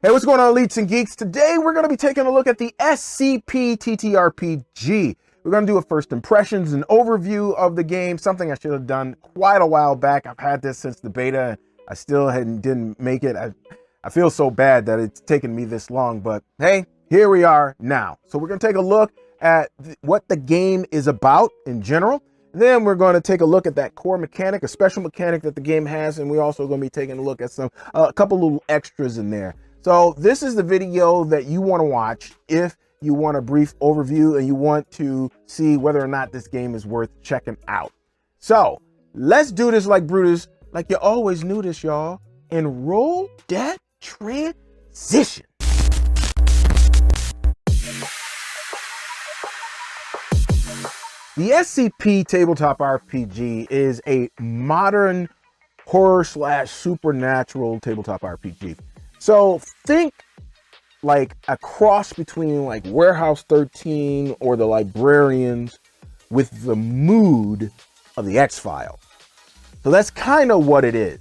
Hey, what's going on, Leets and Geeks? Today we're going to be taking a look at the SCP TTRPG. We're going to do a first impressions and overview of the game, something I should have done quite a while back. I've had this since the beta. I still didn't make it. I feel so bad that it's taken me this long, but hey, here we are now. So we're going to take a look at what the game is about in general. Then we're going to take a look at that core mechanic, a special mechanic that the game has, and we're also going to be taking a look at a couple little extras in there. So this is the video that you want to watch if you want a brief overview and you want to see whether or not this game is worth checking out. So let's do this like Brutus, like you always knew this, y'all, and roll that transition. The SCP Tabletop RPG is a modern horror / supernatural tabletop RPG. So think like a cross between like Warehouse 13 or the Librarians with the mood of the X-Files. So that's kind of what it is.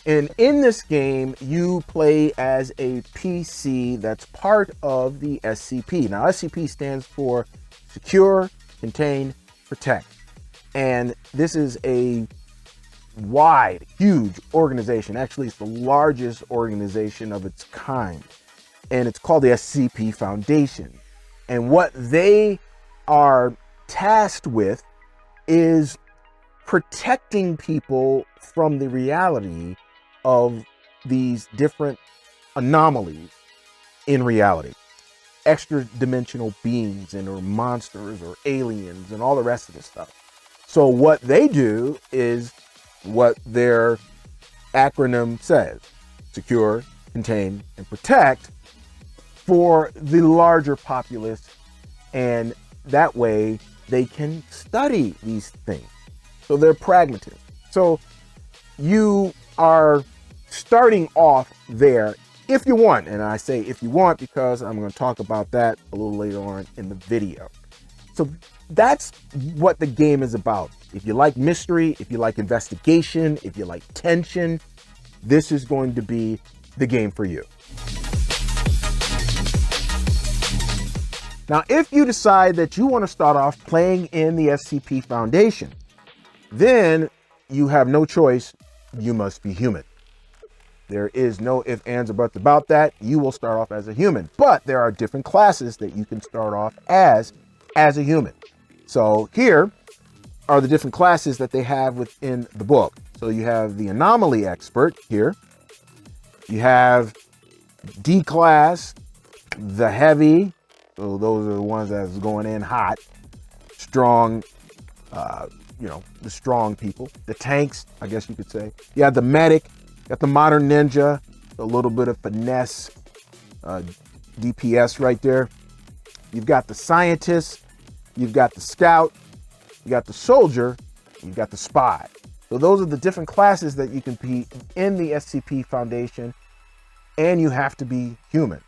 And in this game, you play as a PC that's part of the SCP. Now, SCP stands for Secure, Contain, Protect. And this is a wide, huge organization. Actually, it's the largest organization of its kind, and it's called the SCP Foundation. And what they are tasked with is protecting people from the reality of these different anomalies in reality. Extra dimensional beings and or monsters or aliens and all the rest of this stuff. So what they do is what their acronym says: secure, contain, and protect for the larger populace, and that way they can study these things. So they're pragmatists. So you are starting off there if you want, and I say if you want because I'm going to talk about that a little later on in the video. So that's what the game is about. If you like mystery, if you like investigation, if you like tension, this is going to be the game for you. Now, if you decide that you want to start off playing in the SCP Foundation, then you have no choice. You must be human. There is no ifs, ands, or buts about that. You will start off as a human, but there are different classes that you can start off as a human. So here are the different classes that they have within the book. So you have the Anomaly Expert here. You have D class, the Heavy. So those are the ones that's going in hot. Strong, the strong people. The tanks, I guess you could say. You have the Medic. You got the Modern Ninja. A little bit of finesse. DPS right there. You've got the Scientist. You've got the Scout. You got the Soldier, you got the Spy. So those are the different classes that you can be in the SCP Foundation, and you have to be human.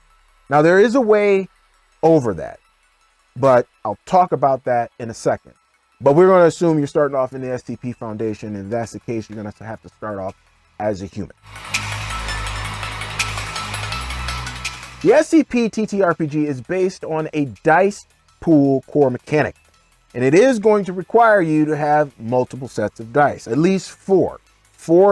Now there is a way over that, but I'll talk about that in a second. But we're going to assume you're starting off in the SCP Foundation, and if that's the case, you're going to have to start off as a human. The SCP TTRPG is based on a dice pool core mechanic. And it is going to require you to have multiple sets of dice, at least four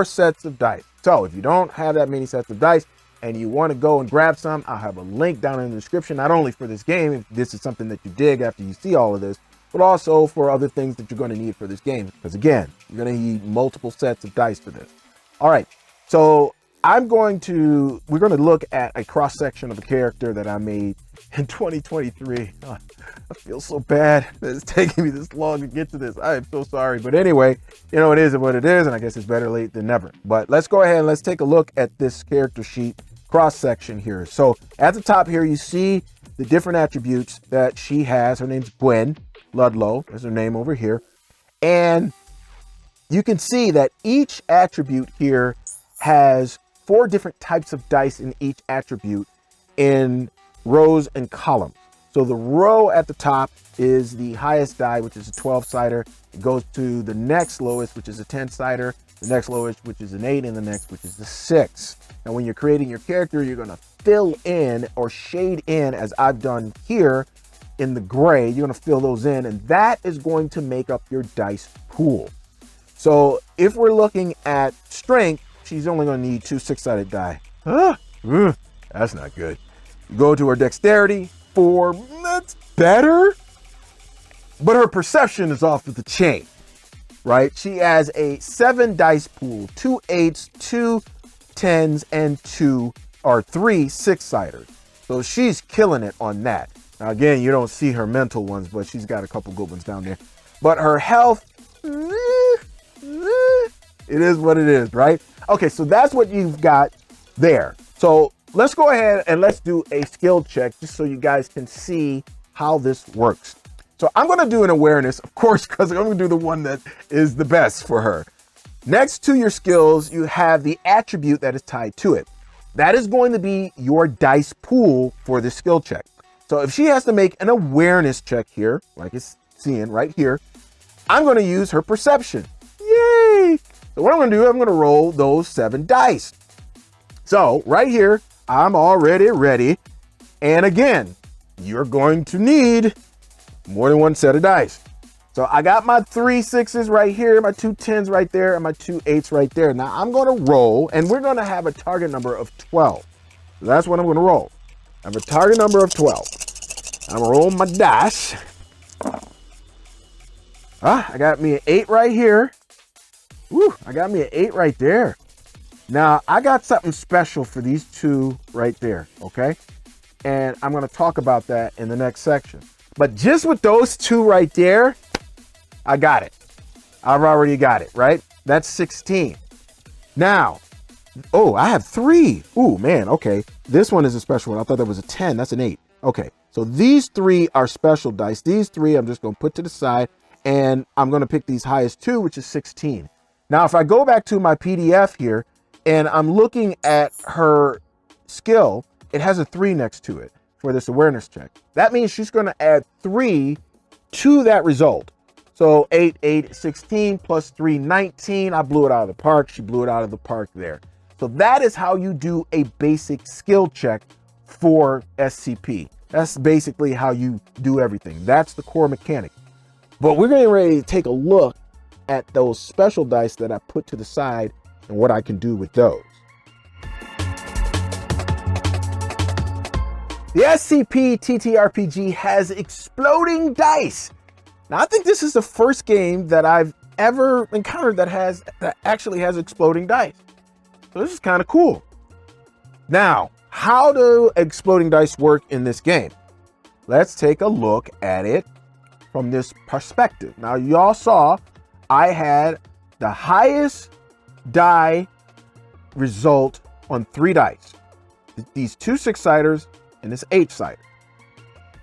sets of dice. So if you don't have that many sets of dice and you want to go and grab some, I'll have a link down in the description, not only for this game, if this is something that you dig after you see all of this, but also for other things that you're going to need for this game. Because again, you're going to need multiple sets of dice for this. All right, so we're going to look at a cross section of the character that I made in 2023. I feel so bad that it's taking me this long to get to this. I am so sorry. But anyway, it is what it is, and I guess it's better late than never. But let's go ahead and let's take a look at this character sheet cross section here. So at the top here, you see the different attributes that she has. Her name's Gwen Ludlow. There's her name over here. And you can see that each attribute here has 4 different types of dice in each attribute in rows and columns. So the row at the top is the highest die, which is a 12-sider. It goes to the next lowest, which is a 10-sider. the next lowest, which is an 8, and the next, which is the 6. And when you're creating your character, you're gonna fill in or shade in, as I've done here in the gray, you're gonna fill those in, and that is going to make up your dice pool. So if we're looking at strength, she's only gonna need 2 6-sided die. That's not good. You go to her dexterity, 4, that's better, but her perception is off of the chain, right? She has a 7 dice pool, 2 8s, 2 10s, and 3 6-siders. So she's killing it on that. Now again, you don't see her mental ones, but she's got a couple good ones down there. But her health, it is what it is, right? Okay, so that's what you've got there. So let's go ahead and let's do a skill check just so you guys can see how this works. So I'm gonna do an awareness, of course, because I'm gonna do the one that is the best for her. Next to your skills, you have the attribute that is tied to it. That is going to be your dice pool for the skill check. So if she has to make an awareness check here, like it's seeing right here, I'm gonna use her perception. Yay! So what I'm gonna do, I'm gonna roll those 7 dice. So right here, I'm already ready. And again, you're going to need more than 1 set of dice. So I got my 3 6s right here, my 2 10s right there, and my 2 8s right there. Now I'm gonna roll, and we're gonna have a target number of 12. So that's what I'm gonna roll. I have a target number of 12. I'm gonna roll my dice. I got me an 8 right here. Woo, I got me an 8 right there. Now I got something special for these 2 right there, okay? And I'm gonna talk about that in the next section. But just with those 2 right there, I got it. I've already got it, right? That's 16. Now, oh, I have 3. Ooh, man, okay. This one is a special one. I thought that was a 10. That's an 8. Okay, so these 3 are special dice. These 3 I'm just gonna put to the side, and I'm gonna pick these highest 2, which is 16. Now, if I go back to my PDF here, and I'm looking at her skill, it has a 3 next to it for this awareness check. That means she's gonna add 3 to that result. So 8, 8, 16 plus 3, 19. I blew it out of the park. She blew it out of the park there. So that is how you do a basic skill check for SCP. That's basically how you do everything. That's the core mechanic. But we're getting ready to take a look at those special dice that I put to the side and what I can do with those. The SCP TTRPG has exploding dice. Now, I think this is the first game that I've ever encountered that actually has exploding dice. So this is kind of cool. Now, how do exploding dice work in this game? Let's take a look at it from this perspective. Now, y'all saw I had the highest die result on 3 dice. These 2 6-siders and this 8-sider.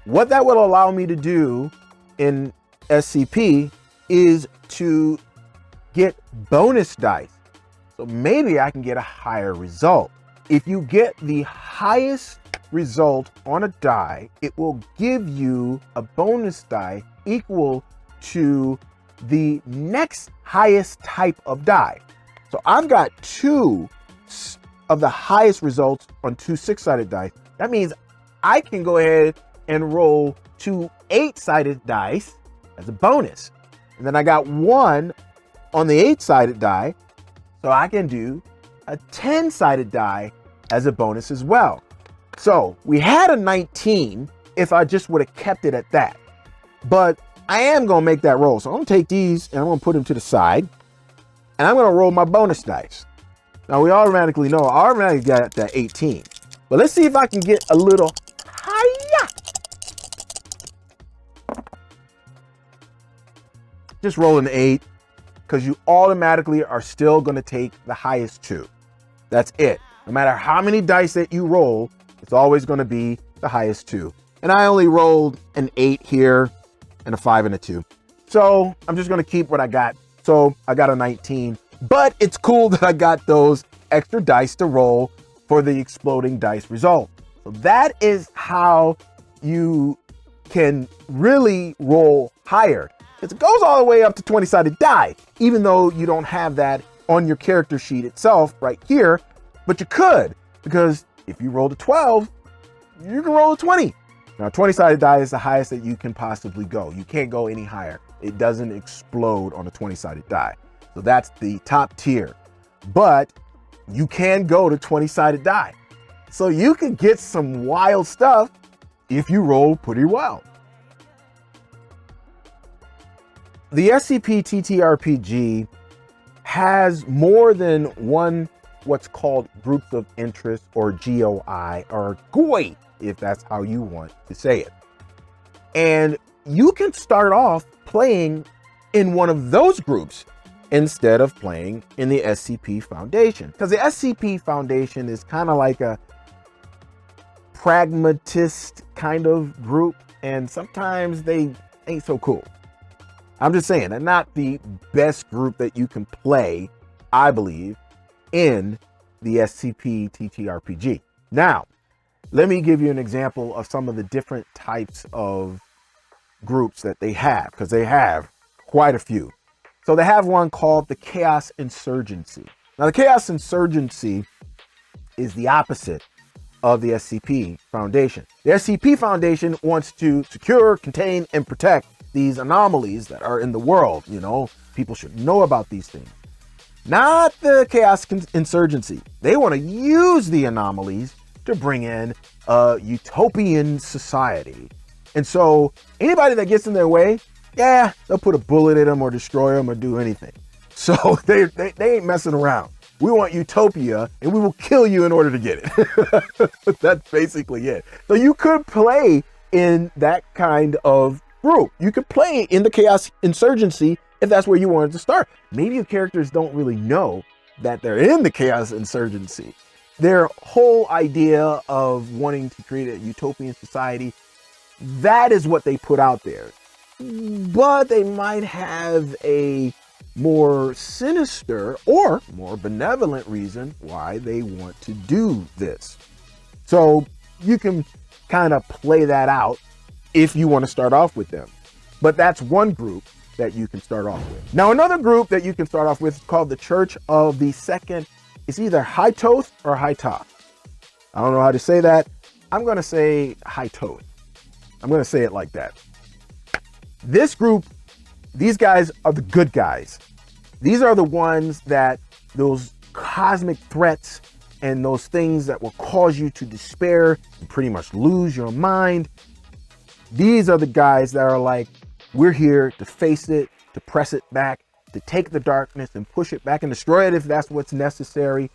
What that will allow me to do in SCP is to get bonus dice. So maybe I can get a higher result. If you get the highest result on a die, it will give you a bonus die equal to the next highest type of die. So I've got 2 of the highest results on 2 6-sided dice. That means I can go ahead and roll 2 8-sided dice as a bonus. And then I got 1 on the 8-sided die, so I can do a 10-sided die as a bonus as well. So we had a 19 if I just would have kept it at that. But I am gonna make that roll. So I'm gonna take these and I'm gonna put them to the side, and I'm gonna roll my bonus dice. Now we automatically know I already got that 18. But let's see if I can get a little higher. Just roll an 8, because you automatically are still going to take the highest 2. That's it. No matter how many dice that you roll, it's always going to be the highest 2. And I only rolled an 8 here and a 5 and a 2. So I'm just going to keep what I got. So I got a 19, but it's cool that I got those extra dice to roll for the exploding dice result. So that is how you can really roll higher. It goes all the way up to 20-sided die, even though you don't have that on your character sheet itself right here, but you could, because if you rolled a 12, you can roll a 20. Now, 20-sided die is the highest that you can possibly go. You can't go any higher. It doesn't explode on a 20-sided die. So that's the top tier. But you can go to 20-sided die. So you can get some wild stuff if you roll pretty well. The SCP TTRPG has more than one what's called groups of interest, or GOI, or GOI, if that's how you want to say it. And you can start off playing in one of those groups instead of playing in the SCP Foundation. Because the SCP Foundation is kind of like a pragmatist kind of group, and sometimes they ain't so cool. I'm just saying, they're not the best group that you can play, I believe, in the SCP TTRPG. Now, let me give you an example of some of the different types of groups that they have, because they have quite a few. So they have one called the Chaos Insurgency. Now, the Chaos Insurgency is the opposite of the SCP Foundation. The SCP Foundation wants to secure, contain, and protect these anomalies that are in the world. You know, people should know about these things. Not the Chaos Insurgency. They want to use the anomalies to bring in a utopian society. And so anybody that gets in their way, yeah, they'll put a bullet in them or destroy them or do anything. So they ain't messing around. We want utopia, and we will kill you in order to get it. That's basically it. So you could play in that kind of group. You could play in the Chaos Insurgency if that's where you wanted to start. Maybe your characters don't really know that they're in the Chaos Insurgency. Their whole idea of wanting to create a utopian society, that is what they put out there. But they might have a more sinister or more benevolent reason why they want to do this. So you can kind of play that out if you want to start off with them. But that's one group that you can start off with. Now, another group that you can start off with is called the Church of the Second. It's either High Toth or High Toth. I don't know how to say that. I'm going to say High Toth. I'm going to say it like that. This group, these guys are the good guys. These are the ones that those cosmic threats and those things that will cause you to despair and pretty much lose your mind. These are the guys that are like, we're here to face it, to press it back, to take the darkness and push it back and destroy it if that's what's necessary.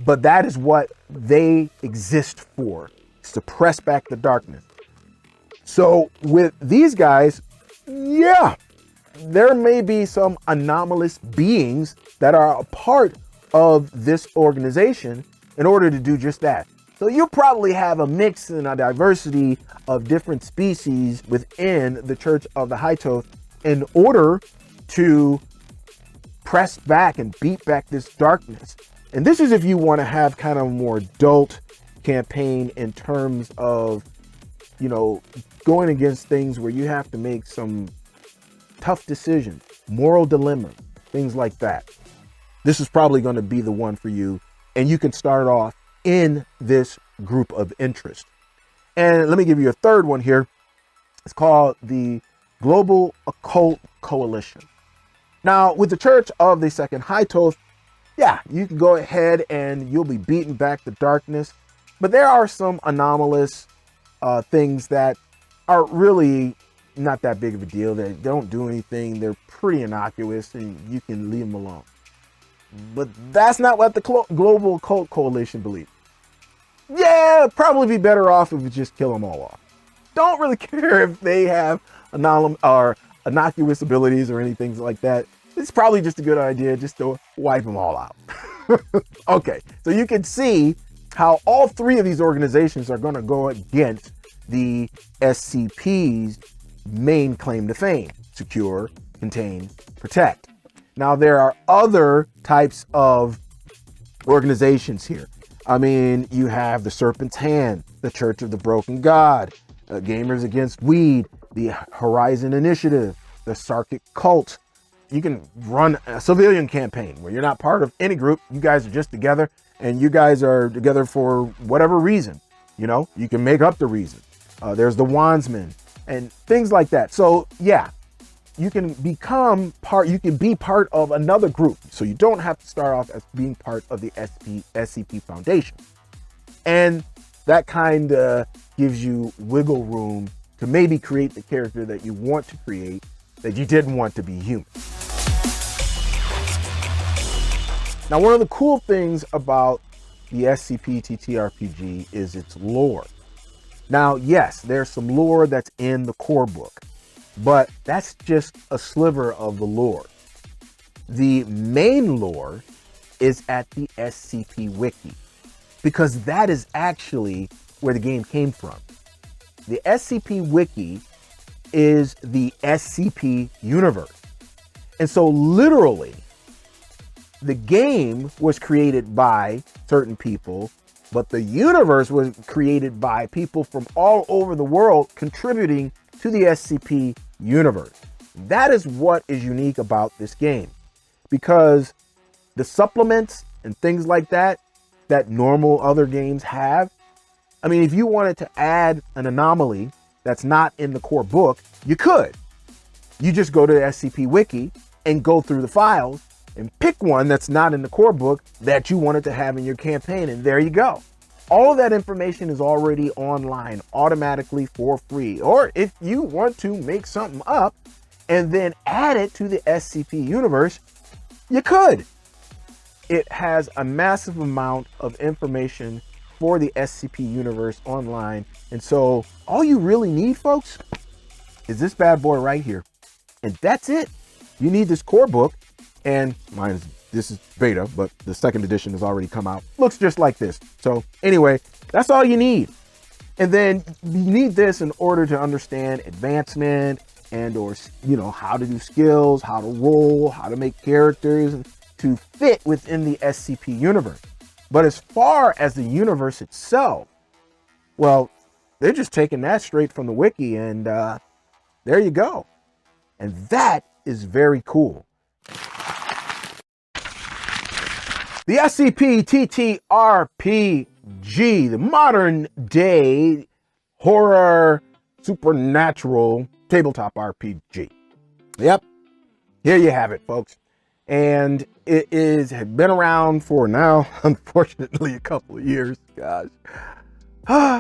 But that is what they exist for, is to press back the darkness. So with these guys, yeah, there may be some anomalous beings that are a part of this organization in order to do just that. So you probably have a mix and a diversity of different species within the Church of the High Toth in order to press back and beat back this darkness. And this is if you want to have kind of a more adult campaign in terms of, you know, going against things where you have to make some tough decisions, moral dilemmas, things like that. This is probably going to be the one for you, and you can start off in this group of interest. And let me give you a third one here. It's called the Global Occult Coalition. Now, with the Church of the Second High Toth, yeah, you can go ahead and you'll be beating back the darkness. But there are some anomalous things that are really not that big of a deal. They don't do anything. They're pretty innocuous, and you can leave them alone. But that's not what the Global Occult Coalition believes. Yeah, it'd probably be better off if we just kill them all off. Don't really care if they have innocuous abilities or anything like that. It's probably just a good idea just to wipe them all out. Okay, so you can see how all three of these organizations are going to go against the SCP's main claim to fame: secure, contain, protect. Now, there are other types of organizations here. I mean, you have the Serpent's Hand, the Church of the Broken God, Gamers Against Weed, the Horizon Initiative, the Sarkic Cult, you can run a civilian campaign where you're not part of any group. You guys are just together, and you guys are together for whatever reason. You know, you can make up the reason. There's the wandsman and things like that. So yeah, you can become part, you can be part of another group. So you don't have to start off as being part of the SCP Foundation. And that kind of gives you wiggle room to maybe create the character that you want to create, that you didn't want to be human. Now, one of the cool things about the SCP TTRPG is its lore. Now, yes, there's some lore that's in the core book, but that's just a sliver of the lore. The main lore is at the SCP Wiki, because that is actually where the game came from. The SCP Wiki is the SCP Universe. And so literally, the game was created by certain people, but the universe was created by people from all over the world contributing to the SCP Universe. That is what is unique about this game, because the supplements and things like that, that normal other games have, I mean, if you wanted to add an anomaly that's not in the core book, you could. You just go to the SCP Wiki and go through the files and pick one that's not in the core book that you wanted to have in your campaign, and there you go. All of that information is already online automatically for free. Or if you want to make something up and then add it to the SCP Universe, you could. It has a massive amount of information for the SCP Universe online. And so all you really need, folks, is this bad boy right here. And that's it. You need this core book, and this is beta, but the second edition has already come out. Looks just like this. So anyway, that's all you need. And then you need this in order to understand advancement and or, you know, how to do skills, how to roll, how to make characters to fit within the SCP Universe. But as far as the universe itself, well, they're just taking that straight from the wiki, and there you go. And that is very cool. The SCP TTRPG, the modern day horror supernatural tabletop RPG. Yep, here you have it, folks. And it had been around for now, unfortunately, a couple of years. Gosh.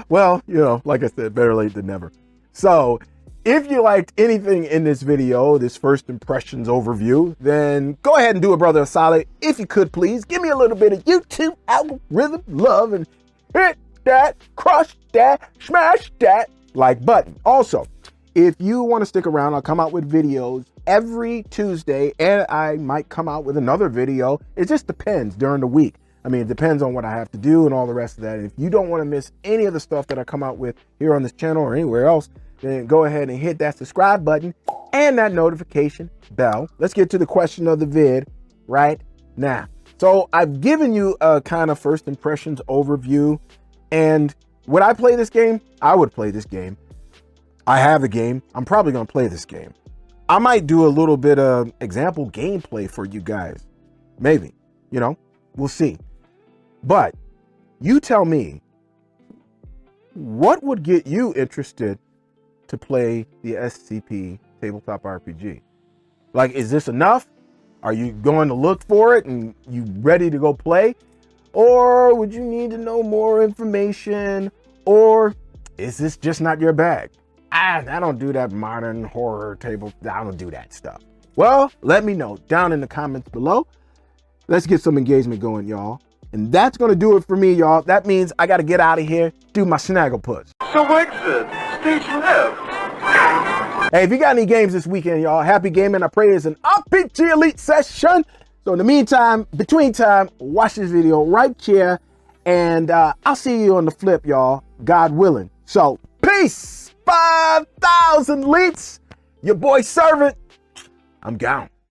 Well, you know, like I said, better late than never. So if you liked anything in this video, this first impressions overview, then go ahead and do a brother a solid. If you could, please give me a little bit of YouTube algorithm love and hit that, crush that, smash that like button. Also, if you want to stick around, I'll come out with videos every Tuesday, and I might come out with another video. It just depends during the week. I mean, it depends on what I have to do and all the rest of that. And if you don't want to miss any of the stuff that I come out with here on this channel or anywhere else, then go ahead and hit that subscribe button and that notification bell. Let's get to the question of the vid right now. So I've given you a kind of first impressions overview, and would I play this game? I would play this game. I have the game. I'm probably going to play this game. I might do a little bit of example gameplay for you guys. Maybe, you know, we'll see. But you tell me, what would get you interested to play the SCP tabletop RPG? Like, is this enough? Are you going to look for it and you ready to go play? Or would you need to know more information? Or is this just not your bag? I don't do that modern horror table. I don't do that stuff. Well, let me know down in the comments below. Let's get some engagement going, y'all. And that's going to do it for me, y'all. That means I got to get out of here, do my snaggle push. So exit, stage left. Hey, if you got any games this weekend, y'all, happy gaming. I pray it's an RPG Elite session. So in the meantime, between time, watch this video right here. And I'll see you on the flip, y'all, God willing. So peace, 5,000 Leets. Your boy servant, I'm gone.